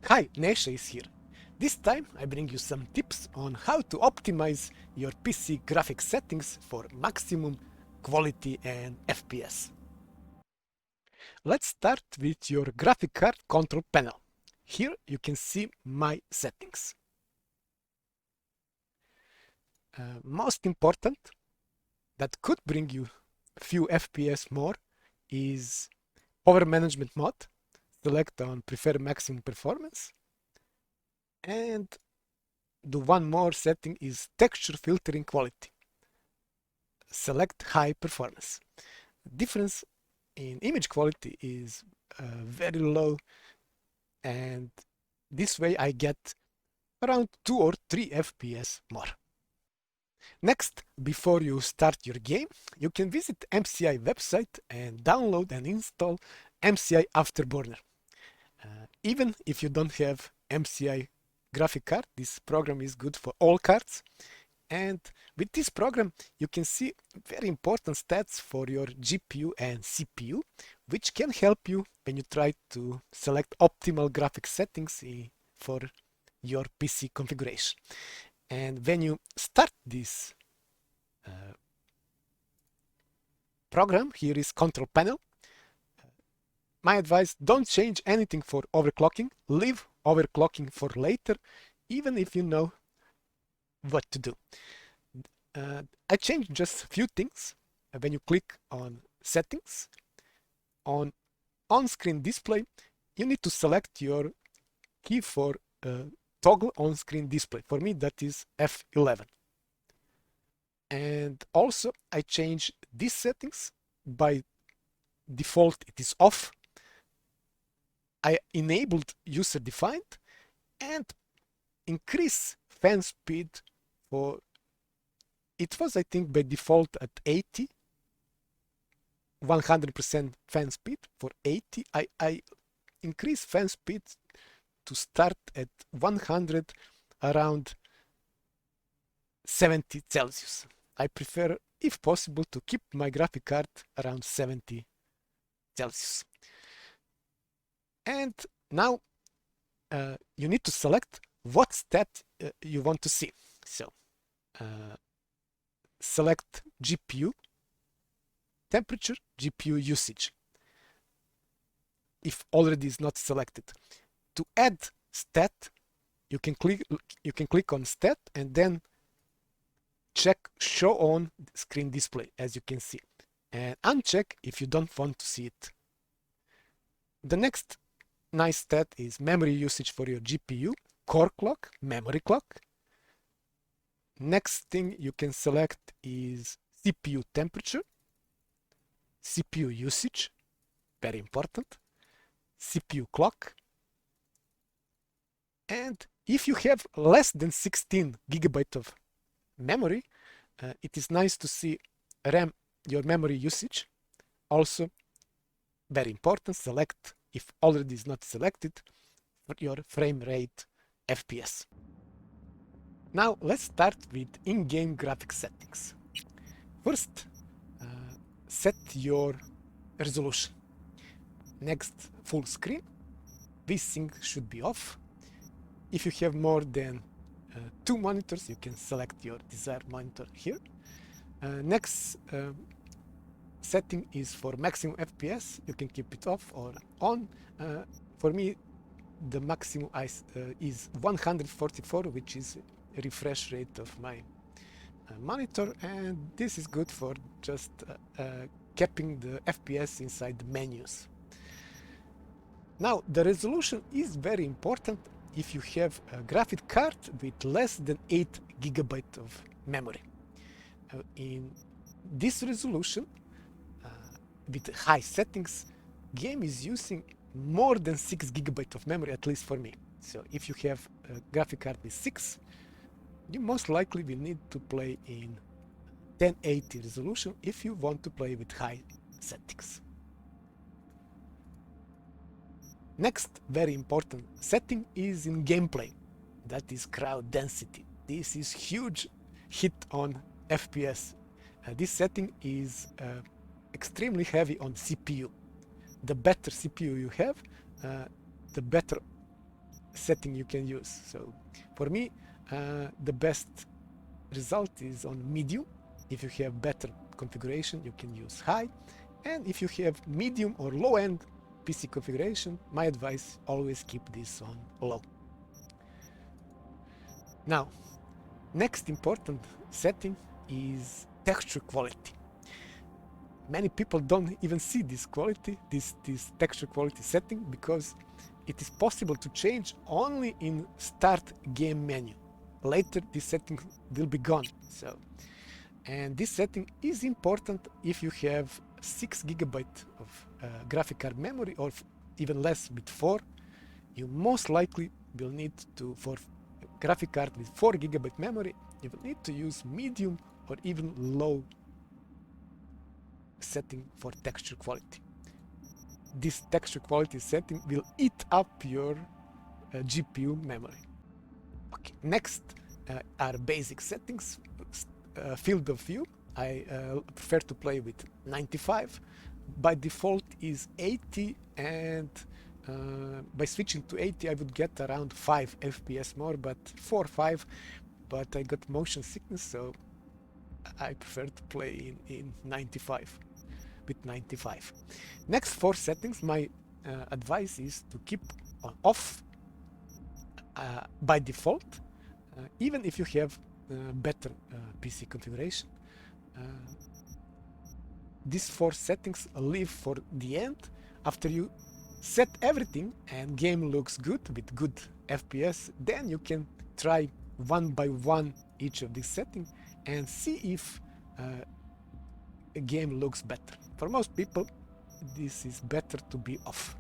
Hi, Nesha is here. This time I bring you some tips on how to optimize your PC graphics settings for maximum quality and FPS. Let's start with your graphic card control panel. Here you can see my settings. Most important, that could bring you a few FPS more, is power management mode. Select on prefer maximum performance. And the one more setting is texture filtering quality. Select high performance. Difference in image quality is very low, and this way I get around 2 or 3 FPS more. Next, before you start your game, you can visit MSI website and download and install MSI Afterburner. Even if you don't have MSI graphic card, this program is good for all cards. And with this program, you can see very important stats for your GPU and CPU, which can help you when you try to select optimal graphic settings for your PC configuration. And when you start this program, here is control panel. My advice, don't change anything for overclocking. Leave overclocking for later, even if you know what to do. I changed just a few things. When you click on settings, on on-screen display, you need to select your key for toggle on-screen display. For me, that is F11. And also, I changed these settings. By default, it is off. I enabled user defined and increase fan speed for, it was I think by default at 80, 100% fan speed for 80. I increase fan speed to start at 100 around 70 Celsius. I prefer, if possible, to keep my graphic card around 70 Celsius. And now you need to select what stat you want to see. So select GPU temperature, GPU usage, if already is not selected. To add stat, you can click on stat and then check show on screen display, as you can see, and uncheck if you don't want to see it. The next nice stat is memory usage for your GPU, core clock, memory clock. Next thing you can select is CPU temperature, CPU usage, very important, CPU clock. And if you have less than 16 GB of memory, it is nice to see RAM, your memory usage. Also, very important, select, if already is not selected, your frame rate FPS. Now let's start with in-game graphics settings. First, set your resolution. Next, full screen. VSync should be off. If you have more than 2 monitors, you can select your desired monitor here. Next setting is for maximum FPS. You can keep it off or on. For me, the maximum is 144, which is a refresh rate of my monitor, and this is good for just keeping the FPS inside the menus. Now, the resolution is very important if you have a graphic card with less than 8 GB of memory. In this resolution, with high settings, game is using more than 6 GB of memory, at least for me. So if you have a graphic card with 6, you most likely will need to play in 1080 resolution if you want to play with high settings. Next very important setting is in gameplay. That is crowd density. This is huge hit on FPS. This setting is extremely heavy on CPU. The better CPU you have, the better setting you can use. So for me, the best result is on medium. If you have better configuration, you can use high. And if you have medium or low end PC configuration, my advice, always keep this on low. Now, next important setting is texture quality. Many people don't even see this quality, this texture quality setting, because it is possible to change only in start game menu. Later this setting will be gone. And this setting is important if you have 6 GB of graphic card memory, or even less with 4. You most likely will need to, for graphic card with 4 GB memory, you will need to use medium or even low setting for texture quality. This texture quality setting will eat up your GPU memory. Okay, next are basic settings. Field of view, I prefer to play with 95. By default is 80, and by switching to 80 I would get around 5 FPS more, but 4 or 5, but I got motion sickness, so I prefer to play in 95, with 95. Next 4 settings, my advice is to keep off by default, even if you have better PC configuration. These 4 settings leave for the end. After you set everything and game looks good with good FPS, then you can try one by one each of these settings and see if a game looks better. For most people, this is better to be off.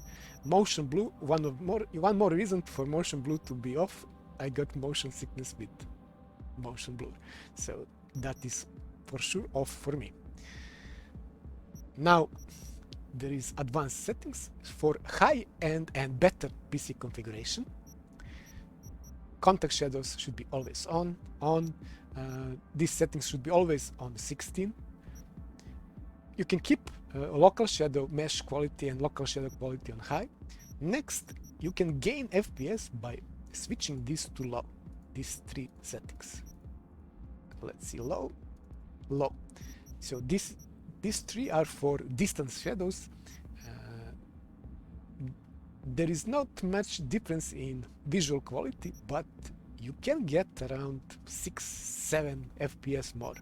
Motion blur, one more reason for motion blur to be off. I got motion sickness with motion blur, so that is for sure off for me. Now there is advanced settings for high-end and better PC configuration. Contact shadows should be always on. These settings should be always on 16. You can keep local shadow mesh quality and local shadow quality on high. Next, you can gain FPS by switching these to low. These 3 settings. Let's see, low, low. So these 3 are for distance shadows. There is not much difference in visual quality, but you can get around 6-7 FPS more.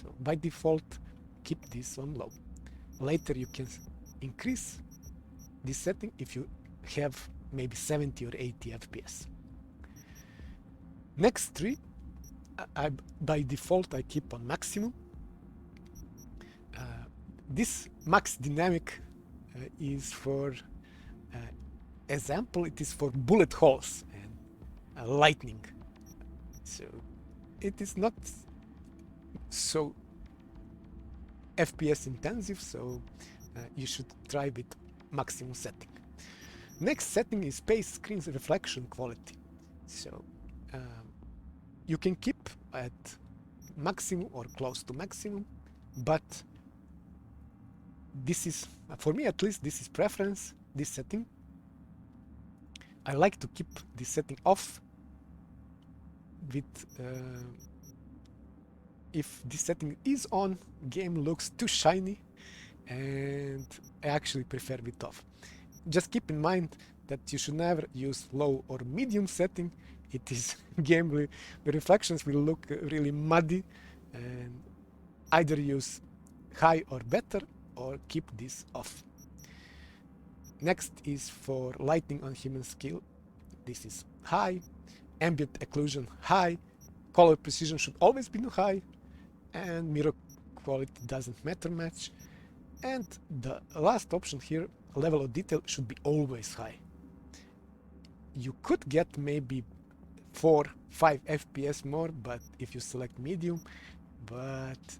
So by default, keep this on low. Later you can increase this setting if you have maybe 70 or 80 FPS. Next 3, by default I keep on maximum. This max dynamic is for example, it is for bullet holes and lightning. So it is not so FPS intensive, so you should try with maximum setting. Next setting is space screen's reflection quality. So you can keep at maximum or close to maximum, but this is, for me at least, this is preference, this setting. I like to keep this setting off with if this setting is on, game looks too shiny, and I actually prefer it off. Just keep in mind that you should never use low or medium setting. It is game, the reflections will look really muddy, and either use high or better, or keep this off. Next is for lighting on human scale. This is high. Ambient occlusion high. Color precision should always be high, and mirror quality doesn't matter much. And the last option here, level of detail, should be always high. You could get maybe 4-5 FPS more, but if you select medium, but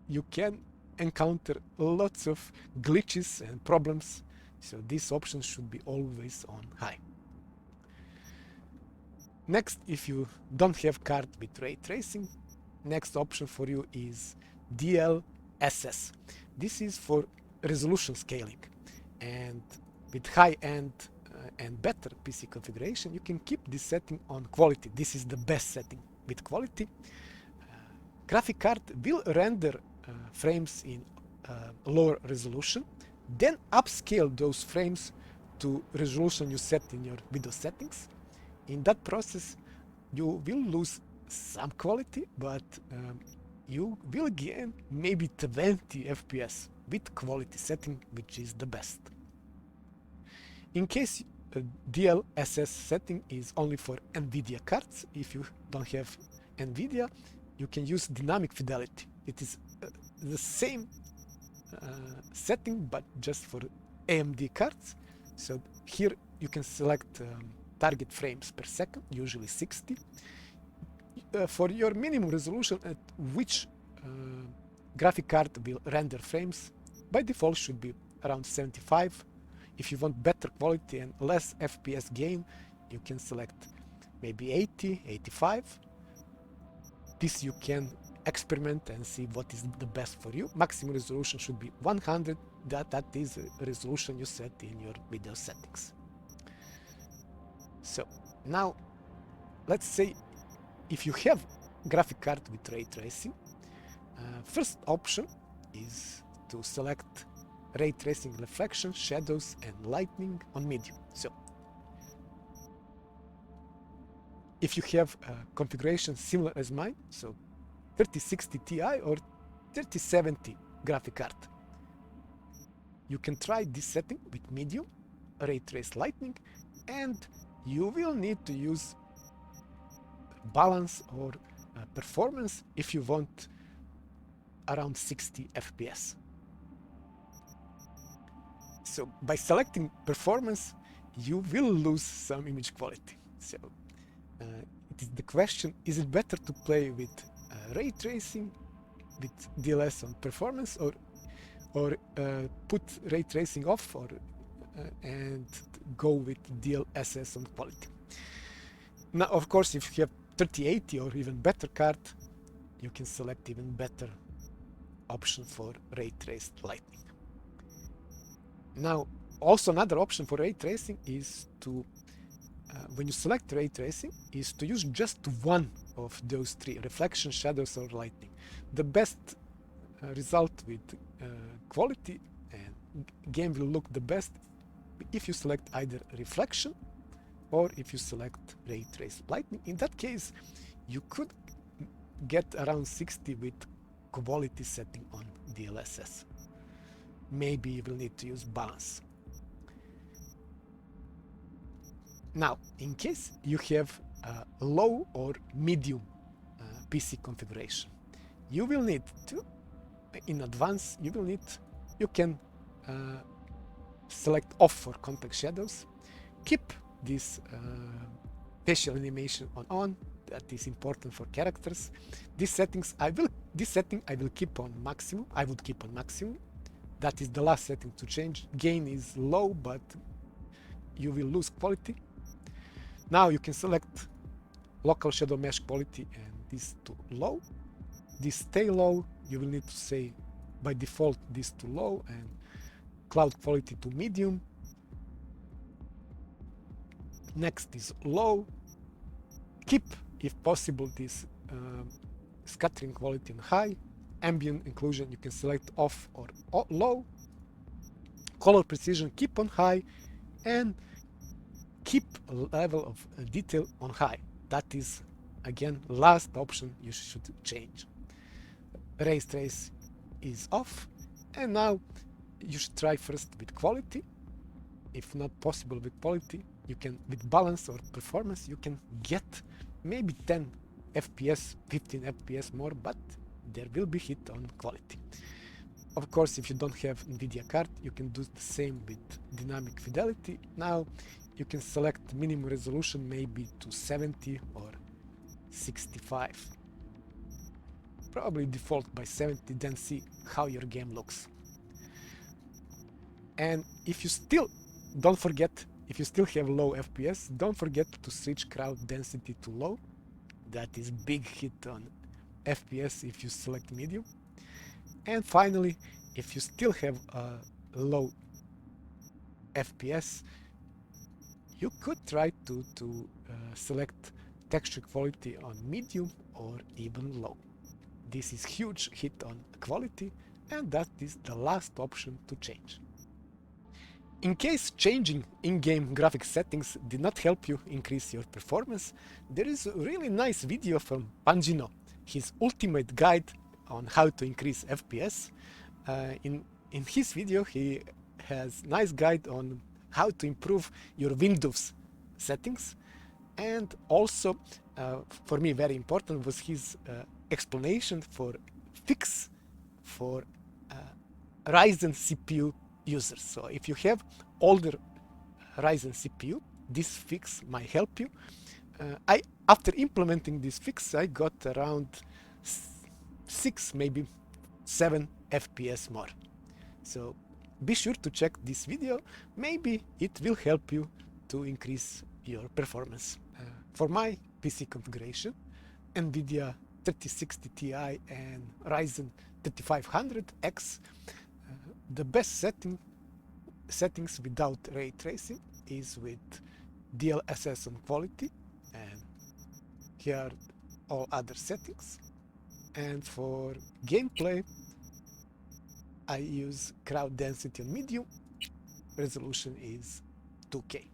you can encounter lots of glitches and problems, so this option should be always on high. Next, if you don't have card with ray tracing, next option for you is DLSS. This is for resolution scaling, and with high end and better PC configuration, you can keep this setting on quality. This is the best setting. With quality, graphic card will render frames in lower resolution, then upscale those frames to resolution you set in your video settings. In that process, you will lose some quality, but you will gain maybe 20 FPS with quality setting, which is the best. In case DLSS setting is only for Nvidia cards, if you don't have Nvidia, you can use dynamic fidelity. It is the same setting, but just for AMD cards. So here you can select target frames per second, usually 60. For your minimum resolution at which graphic card will render frames, by default should be around 75. If you want better quality and less FPS gain, you can select maybe 80, 85. This you can experiment and see what is the best for you. Maximum resolution should be 100. That is a resolution you set in your video settings. So now let's say if you have graphic card with ray tracing, first option is to select ray tracing reflection, shadows and lighting on medium. So if you have a configuration similar as mine, so 3060 Ti or 3070 graphic card, you can try this setting with medium, ray trace lighting, and you will need to use balance or performance if you want around 60 FPS. So by selecting performance, you will lose some image quality. So it is the question, is it better to play with ray tracing with DLSS on performance, or put ray tracing off, or and go with DLSS on quality? Now, of course, if you have 3080 or even better card, you can select even better option for ray traced lighting. Now, also another option for ray tracing is to, when you select ray tracing, is to use just one of those three: reflection, shadows, or lighting. The best result with quality and game will look the best if you select either reflection or if you select ray trace lighting. In that case, you could get around 60 with quality setting on DLSS. Maybe you will need to use balance. Now, in case you have a low or medium PC configuration, you will need to, in advance, you can select off for context shadows, keep this facial animation on. That is important for characters. This setting I will keep on maximum. I would keep on maximum. That is the last setting to change. Gain is low, but you will lose quality. Now you can select local shadow mesh quality and this to low. This stay low. You will need to say by default this to low, and cloud quality to medium. Next is low. Keep, if possible, this scattering quality on high. Ambient inclusion you can select off or low. Color precision keep on high, and keep a level of detail on high. That is again last option you should change. Ray trace is off, and now you should try first with quality. If not possible with quality, you can with balance or performance, you can get maybe 10 FPS, 15 FPS more, but there will be hit on quality. Of course, if you don't have Nvidia card, you can do the same with dynamic fidelity. Now you can select minimum resolution maybe to 70 or 65. Probably default by 70, then see how your game looks. And if you still don't forget, if you still have low FPS, don't forget to switch crowd density to low. That is big hit on FPS if you select medium. And finally, if you still have a low FPS, You could try to select texture quality on medium or even low. This is huge hit on quality, and that is the last option to change. In case changing in-game graphics settings did not help you increase your performance, there is a really nice video from Panjno, his ultimate guide on how to increase FPS. In his video he has nice guide on how to improve your Windows settings, and also for me very important was his explanation for fix for Ryzen CPU users. So if you have older Ryzen CPU, this fix might help you. After implementing this fix, I got around 6, maybe 7 FPS more. So be sure to check this video. Maybe it will help you to increase your performance. For my PC configuration, Nvidia 3060 Ti and Ryzen 3500X, the best settings without ray tracing is with DLSS on quality, and here are all other settings. And for gameplay, I use crowd density on medium, resolution is 2K.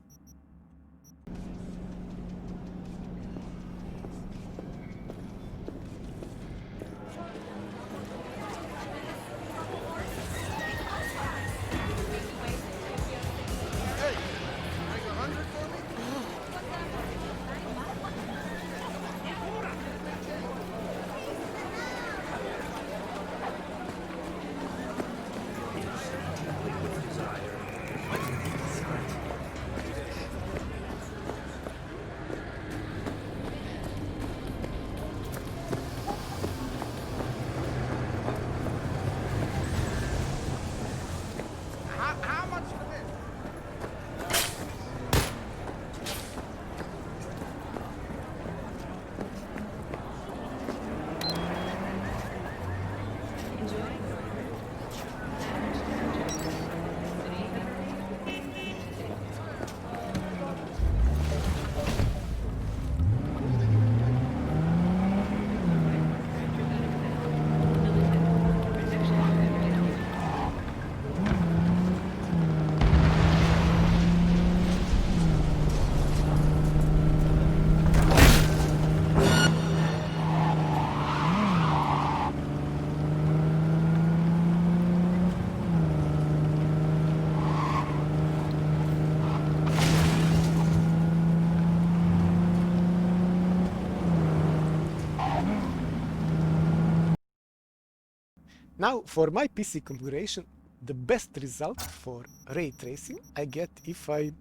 Now for my PC configuration, the best result for ray tracing I get if I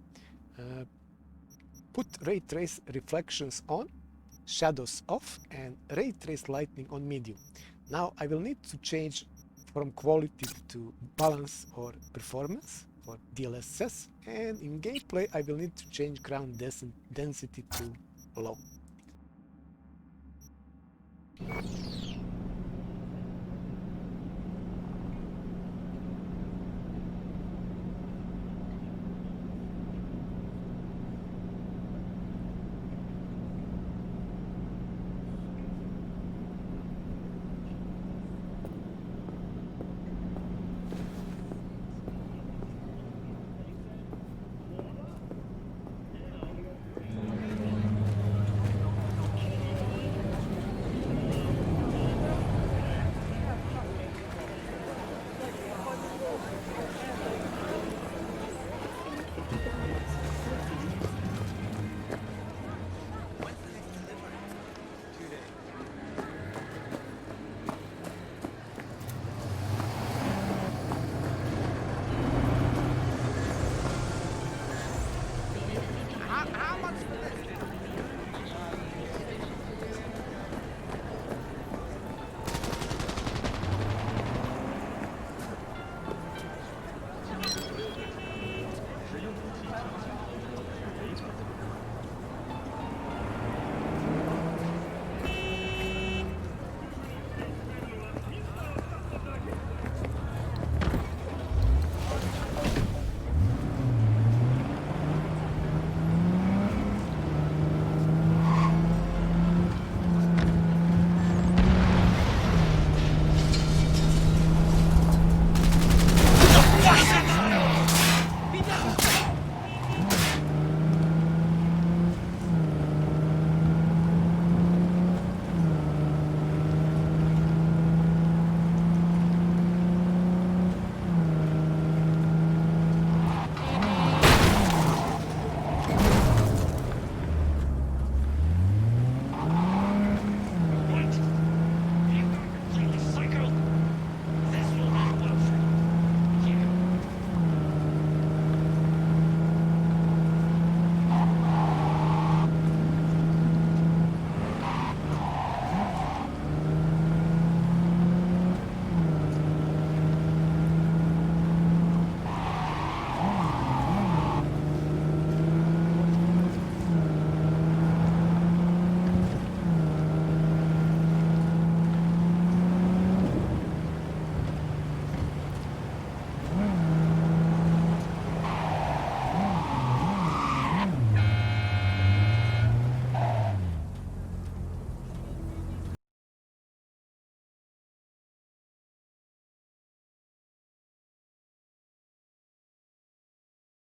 put ray trace reflections on, shadows off, and ray trace lighting on medium. Now I will need to change from quality to balance or performance for DLSS, and in gameplay I will need to change ground density to low.